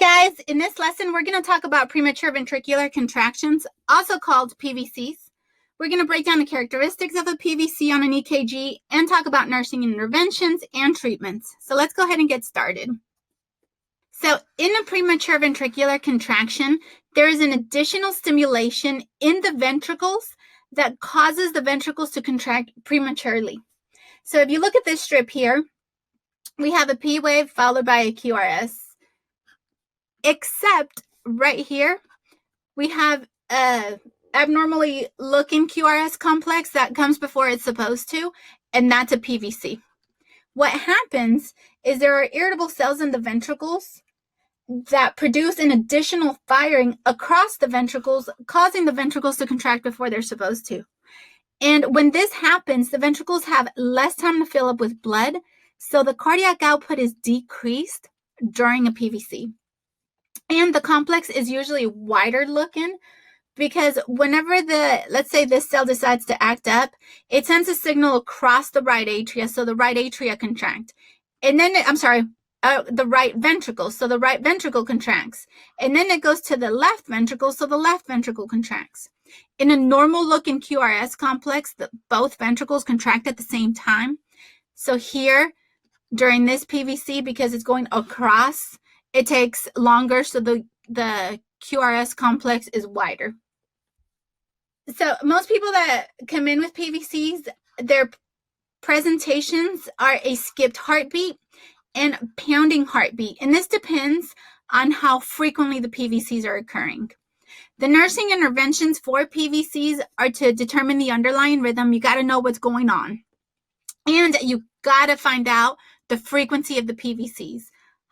guys, in this lesson we're going to talk about premature ventricular contractions, also called PVCs. We're going to break down the characteristics of a PVC on an EKG and talk about nursing interventions and treatments. So let's go ahead and get started. So in a premature ventricular contraction, there is an additional stimulation in the ventricles that causes the ventricles to contract prematurely. So if you look at this strip here, we have a P wave followed by a QRS. Except right here, we have a abnormally looking QRS complex that comes before it's supposed to, and that's a PVC. What happens is there are irritable cells in the ventricles that produce an additional firing across the ventricles, causing the ventricles to contract before they're supposed to. And when this happens, the ventricles have less time to fill up with blood, so the cardiac output is decreased during a PVC. And the complex is usually wider looking because whenever let's say this cell decides to act up, it sends a signal across the right atria, so the right atria contract. And then, the right ventricle, so the right ventricle contracts. And then it goes to the left ventricle, so the left ventricle contracts. In a normal looking QRS complex, both ventricles contract at the same time. So here, during this PVC, because it's going across, it takes longer, so the QRS complex is wider. So most people that come in with PVCs, their presentations are a skipped heartbeat and pounding heartbeat, and this depends on how frequently the PVCs are occurring. The nursing interventions for PVCs are to determine the underlying rhythm. You got to know what's going on, and you got to find out the frequency of the PVCs.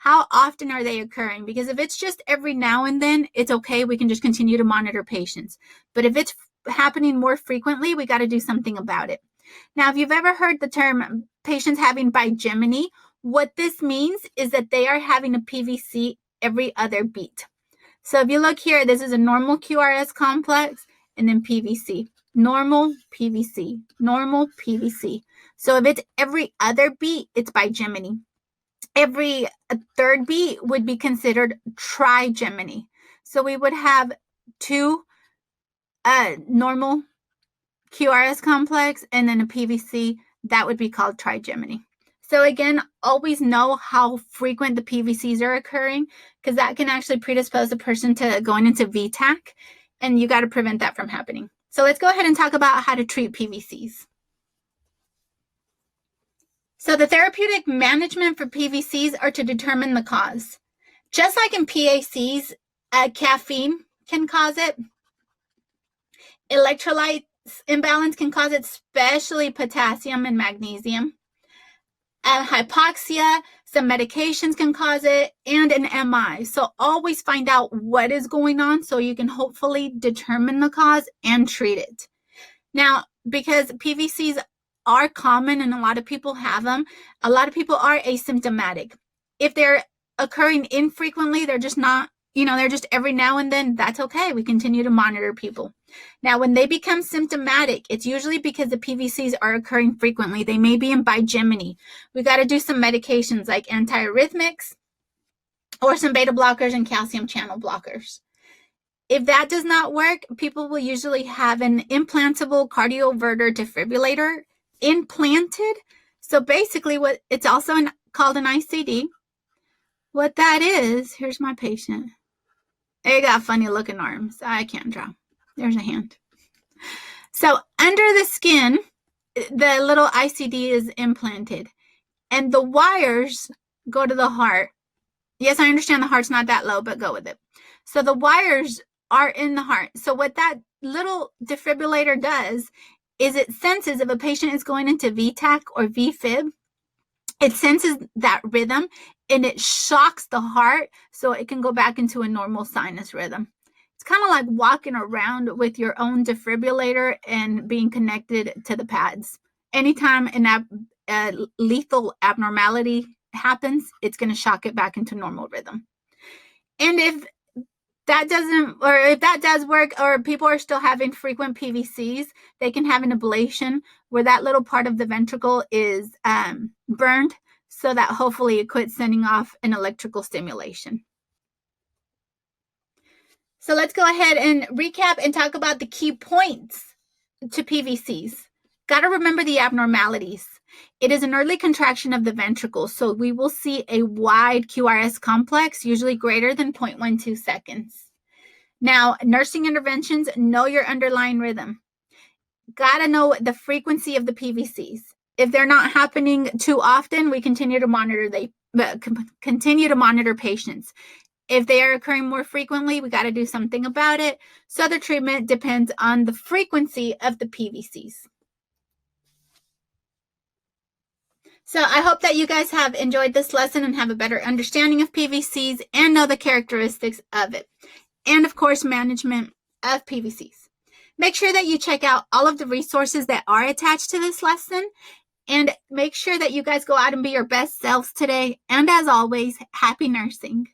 How often are they occurring? Because if it's just every now and then, it's okay. We can just continue to monitor patients. But if it's happening more frequently, we got to do something about it. Now, if you've ever heard the term patients having bigeminy, what this means is that they are having a PVC every other beat. So if you look here, this is a normal QRS complex and then PVC. Normal, PVC, normal, PVC. So if it's every other beat, it's bigeminy. Every third beat would be considered trigeminy. So we would have two normal QRS complex and then a PVC that would be called trigeminy. So again, always know how frequent the PVCs are occurring because that can actually predispose a person to going into VTAC, and you got to prevent that from happening. So let's go ahead and talk about how to treat PVCs. So the therapeutic management for PVCs are to determine the cause. Just like in PACs, caffeine can cause it. Electrolytes imbalance can cause it, especially potassium and magnesium. Hypoxia, some medications can cause it, and an MI. So always find out what is going on so you can hopefully determine the cause and treat it. Now, because PVCs are common and a lot of people have them, a lot of people are asymptomatic. If they're occurring infrequently, they're just not, they're just every now and then, that's okay. We continue to monitor people. Now, when they become symptomatic, it's usually because the PVCs are occurring frequently. They may be in bigeminy. We got to do some medications like antiarrhythmics or some beta blockers and calcium channel blockers. If that does not work, people will usually have an implantable cardioverter defibrillator implanted. So basically it's also called an ICD. What that is, here's my patient. They got funny looking arms. I can't draw. There's a hand. So under the skin, the little ICD is implanted and the wires go to the heart. Yes, I understand the heart's not that low, but go with it. So the wires are in the heart. So what that little defibrillator does is it senses if a patient is going into VTAC or VFib, it senses that rhythm and it shocks the heart so it can go back into a normal sinus rhythm. It's kind of like walking around with your own defibrillator and being connected to the pads. Anytime a lethal abnormality happens, it's going to shock it back into normal rhythm. And if that does work, or people are still having frequent PVCs, they can have an ablation where that little part of the ventricle is burned so that hopefully it quits sending off an electrical stimulation. So let's go ahead and recap and talk about the key points to PVCs. Got to remember the abnormalities. It is an early contraction of the ventricle, so we will see a wide QRS complex, usually greater than 0.12 seconds. Now, nursing interventions, know your underlying rhythm. Got to know the frequency of the PVCs. If they're not happening too often, we continue to monitor patients. If they are occurring more frequently, we got to do something about it. So the treatment depends on the frequency of the PVCs. So I hope that you guys have enjoyed this lesson and have a better understanding of PVCs and know the characteristics of it. And of course, management of PVCs. Make sure that you check out all of the resources that are attached to this lesson, and make sure that you guys go out and be your best selves today. And as always, happy nursing.